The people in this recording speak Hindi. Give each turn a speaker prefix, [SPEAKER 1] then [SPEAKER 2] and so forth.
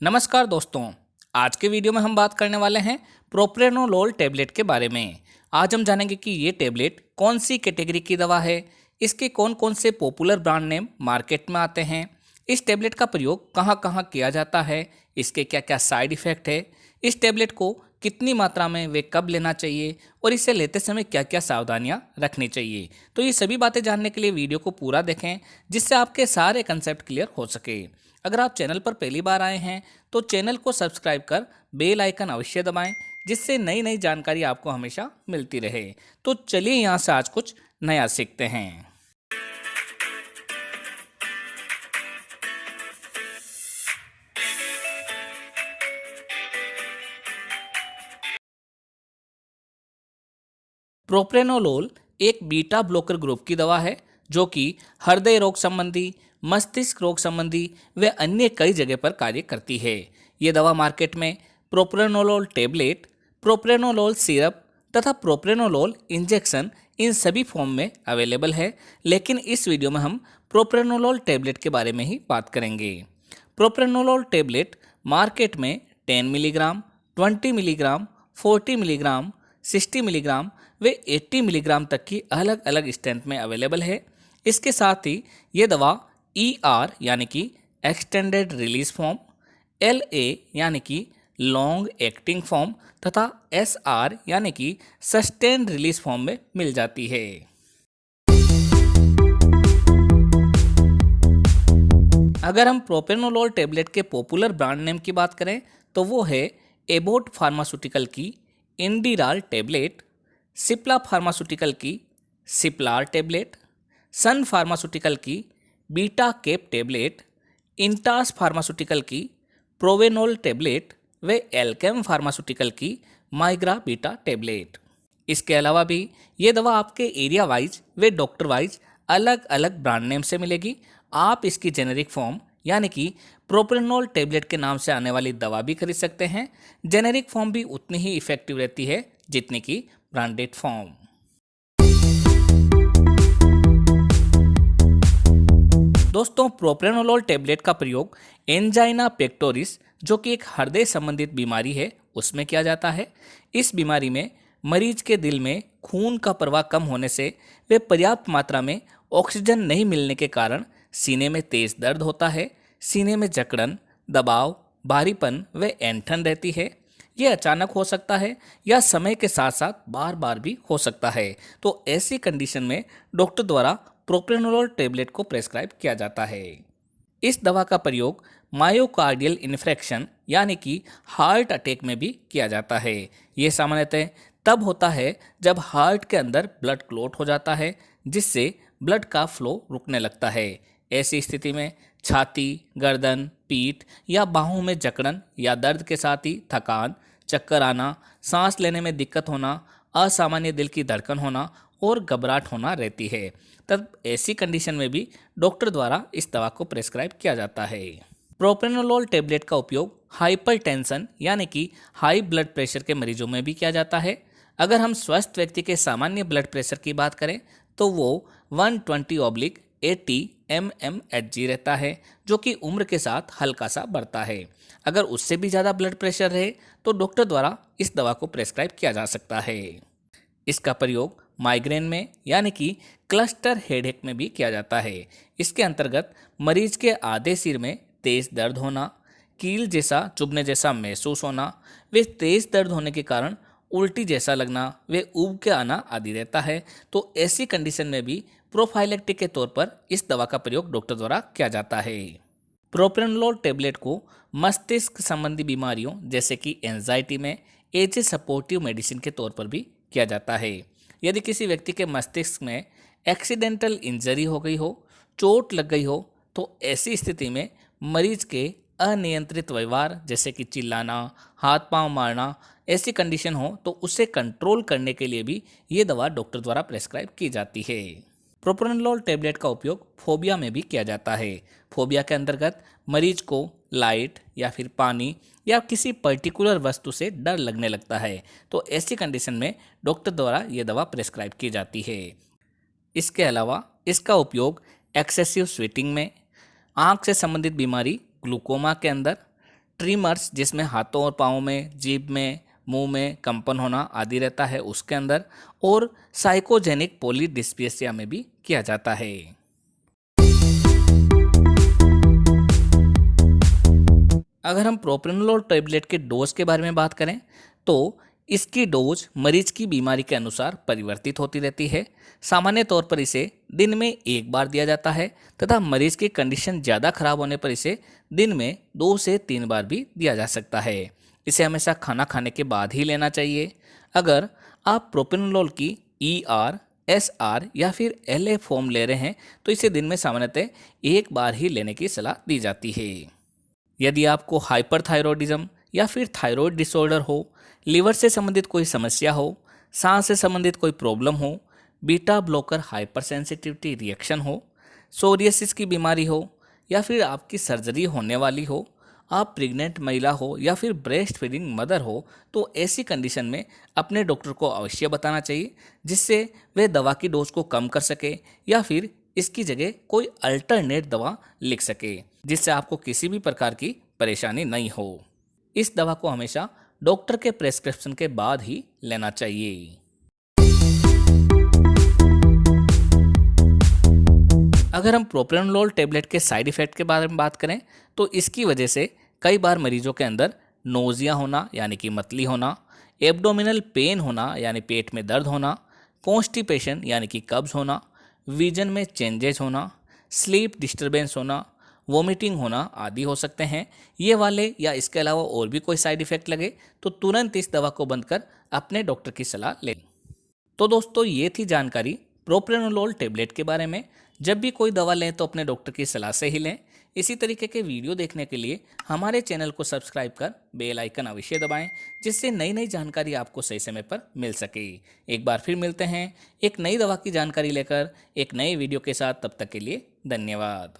[SPEAKER 1] नमस्कार दोस्तों। आज के वीडियो में हम बात करने वाले हैं प्रोप्रेनोलोल टेबलेट के बारे में। आज हम जानेंगे कि ये टेबलेट कौन सी कैटेगरी की दवा है, इसके कौन कौन से पॉपुलर ब्रांड नेम मार्केट में आते हैं, इस टेबलेट का प्रयोग कहाँ कहाँ किया जाता है, इसके क्या क्या साइड इफ़ेक्ट है, इस टेबलेट को कितनी मात्रा में वे कब लेना चाहिए और इसे लेते समय क्या क्या सावधानियां रखनी चाहिए। तो ये सभी बातें जानने के लिए वीडियो को पूरा देखें, जिससे आपके सारे कंसेप्ट क्लियर हो सके। अगर आप चैनल पर पहली बार आए हैं तो चैनल को सब्सक्राइब कर बेल आइकन अवश्य दबाएं, जिससे नई नई जानकारी आपको हमेशा मिलती रहे। तो चलिए यहाँ से आज कुछ नया सीखते हैं। प्रोप्रेनोलोल एक बीटा ब्लॉकर ग्रुप की दवा है जो कि हृदय रोग संबंधी, मस्तिष्क रोग संबंधी व अन्य कई जगह पर कार्य करती है। ये दवा मार्केट में प्रोप्रेनोलोल टेबलेट, प्रोप्रेनोलोल सिरप तथा प्रोप्रेनोलोल इंजेक्शन इन सभी फॉर्म में अवेलेबल है, लेकिन इस वीडियो में हम प्रोप्रेनोलोल टेबलेट के बारे में ही बात करेंगे। प्रोप्रेनोलोल टेबलेट मार्केट में 10 मिलीग्राम, 20 मिलीग्राम, 40 मिलीग्राम, 60 मिलीग्राम व 80 मिलीग्राम तक की अलग अलग स्ट्रेंथ में अवेलेबल है। इसके साथ ही ये दवा ER यानी कि एक्सटेंडेड रिलीज फॉर्म, LA यानी कि लॉन्ग एक्टिंग फॉर्म तथा SR यानी कि सस्टेन्ड रिलीज फॉर्म में मिल जाती है। अगर हम प्रोप्रेनोलोल टेबलेट के पॉपुलर ब्रांड नेम की बात करें तो वो है एबोट फार्मास्यूटिकल की इंडिराल टेबलेट, सिप्ला फार्मास्यूटिकल की सिप्लार टेबलेट, सन फार्मास्यूटिकल की Betacap tablet, Intas pharmaceutical की प्रोवेनोल टेबलेट व एल्केम फार्मास्यूटिकल की माइग्रा बीटा टेबलेट। इसके अलावा भी ये दवा आपके एरिया वाइज व डॉक्टर वाइज अलग अलग ब्रांड नेम से मिलेगी। आप इसकी जेनेरिक फॉर्म यानी कि प्रोप्रेनोल टेबलेट के नाम से आने वाली दवा भी खरीद सकते हैं। जेनेरिक फॉर्म भी उतनी ही इफेक्टिव रहती है जितनी कि ब्रांडेड फॉर्म। दोस्तों, प्रोप्रेनोलोल टेबलेट का प्रयोग एंजाइना पेक्टोरिस जो कि एक हृदय संबंधित बीमारी है उसमें किया जाता है। इस बीमारी में मरीज के दिल में खून का प्रवाह कम होने से वे पर्याप्त मात्रा में ऑक्सीजन नहीं मिलने के कारण सीने में तेज दर्द होता है, सीने में जकड़न, दबाव, भारीपन व ऐंठन रहती है। ये अचानक हो सकता है या समय के साथ साथ बार बार भी हो सकता है। तो ऐसी कंडीशन में डॉक्टर द्वारा प्रोप्रेनोलोल टेबलेट को प्रेस्क्राइब किया जाता है। इस दवा का प्रयोग मायोकार्डियल इन्फ्रेक्शन यानी कि हार्ट अटैक में भी किया जाता है। ये सामान्यतः तब होता है जब हार्ट के अंदर ब्लड क्लॉट हो जाता है, जिससे ब्लड का फ्लो रुकने लगता है। ऐसी स्थिति में छाती, गर्दन, पीठ या बाहों में जकड़न या दर्द के साथ ही थकान, चक्कर आना, सांस लेने में दिक्कत होना, असामान्य दिल की धड़कन होना और घबराहट होना रहती है। तब ऐसी कंडीशन में भी डॉक्टर द्वारा इस दवा को प्रेस्क्राइब किया जाता है। प्रोप्रेनोलोल टेबलेट का उपयोग हाइपरटेंशन यानी कि हाई ब्लड प्रेशर के मरीजों में भी किया जाता है। अगर हम स्वस्थ व्यक्ति के सामान्य ब्लड प्रेशर की बात करें तो वो 120/80 mmHg रहता है, जो कि उम्र के साथ हल्का सा बढ़ता है। अगर उससे भी ज़्यादा ब्लड प्रेशर रहे तो डॉक्टर द्वारा इस दवा को प्रेस्क्राइब किया जा सकता है। इसका प्रयोग माइग्रेन में यानी कि क्लस्टर हेडेक में भी किया जाता है। इसके अंतर्गत मरीज के आधे सिर में तेज दर्द होना, कील जैसा चुभने जैसा महसूस होना, वे तेज दर्द होने के कारण उल्टी जैसा लगना, वे ऊब के आना आदि रहता है। तो ऐसी कंडीशन में भी प्रोफाइलेक्टिक के तौर पर इस दवा का प्रयोग डॉक्टर द्वारा किया जाता है। प्रोप्रेनोलोल टेबलेट को मस्तिष्क संबंधी बीमारियों जैसे कि एंजाइटी में एज सपोर्टिव मेडिसिन के तौर पर भी किया जाता है। यदि किसी व्यक्ति के मस्तिष्क में एक्सीडेंटल इंजरी हो गई हो, चोट लग गई हो, तो ऐसी स्थिति में मरीज के अनियंत्रित व्यवहार जैसे कि चिल्लाना, हाथ पांव मारना, ऐसी कंडीशन हो तो उसे कंट्रोल करने के लिए भी ये दवा डॉक्टर द्वारा प्रेस्क्राइब की जाती है। प्रोप्रेनोलोल टेबलेट का उपयोग फोबिया में भी किया जाता है। फोबिया के अंतर्गत मरीज को लाइट या फिर पानी या किसी पर्टिकुलर वस्तु से डर लगने लगता है, तो ऐसी कंडीशन में डॉक्टर द्वारा ये दवा प्रेस्क्राइब की जाती है। इसके अलावा इसका उपयोग एक्सेसिव स्वेटिंग में, आँख से संबंधित बीमारी ग्लूकोमा के अंदर, ट्रीमर्स जिसमें हाथों और पाँवों में, जीभ में, मुंह में कंपन होना आदि रहता है उसके अंदर, और साइकोजेनिक पॉलीडिस्पेसिया में भी किया जाता है। अगर हम प्रोप्रेनोलोल टेबलेट के डोज के बारे में बात करें तो इसकी डोज मरीज की बीमारी के अनुसार परिवर्तित होती रहती है। सामान्य तौर पर इसे दिन में एक बार दिया जाता है तथा मरीज की कंडीशन ज़्यादा खराब होने पर इसे दिन में 2 से 3 बार भी दिया जा सकता है। इसे हमेशा खाना खाने के बाद ही लेना चाहिए। अगर आप प्रोप्रेनोलोल की ER, SR या फिर LA फॉर्म ले रहे हैं तो इसे दिन में सामान्यतः एक बार ही लेने की सलाह दी जाती है। यदि आपको हाइपरथायरॉयडिज्म या फिर थायराइड डिसऑर्डर हो, लिवर से संबंधित कोई समस्या हो, सांस से संबंधित कोई प्रॉब्लम हो, beta blocker hyper sensitivity reaction हो, सोरियासिस की बीमारी हो या फिर आपकी सर्जरी होने वाली हो, आप प्रेग्नेंट महिला हो या फिर ब्रेस्ट फीडिंग मदर हो, तो ऐसी कंडीशन में अपने डॉक्टर को अवश्य बताना चाहिए जिससे वे दवा की डोज को कम कर सके या फिर इसकी जगह कोई अल्टरनेट दवा लिख सके जिससे आपको किसी भी प्रकार की परेशानी नहीं हो। इस दवा को हमेशा डॉक्टर के प्रेस्क्रिप्शन के बाद ही लेना चाहिए। अगर हम प्रोप्रेनोलोल टेबलेट के साइड इफेक्ट के बारे में बात करें तो इसकी वजह से कई बार मरीजों के अंदर नोजिया होना यानी कि मतली होना, एब्डोमिनल पेन होना यानी पेट में दर्द होना, कॉन्स्टिपेशन यानी कि कब्ज होना, विजन में चेंजेस होना, स्लीप डिस्टरबेंस होना, वोमिटिंग होना आदि हो सकते हैं। ये वाले या इसके अलावा और भी कोई साइड इफेक्ट लगे तो तुरंत इस दवा को बंद कर अपने डॉक्टर की सलाह लें। तो दोस्तों ये थी जानकारी प्रोप्रेनोलोल टेबलेट के बारे में। जब भी कोई दवा लें तो अपने डॉक्टर की सलाह से ही लें। इसी तरीके के वीडियो देखने के लिए हमारे चैनल को सब्सक्राइब कर बेल आइकन अवश्य दबाएं जिससे नई नई जानकारी आपको सही समय पर मिल सके। एक बार फिर मिलते हैं एक नई दवा की जानकारी लेकर एक नए वीडियो के साथ। तब तक के लिए धन्यवाद।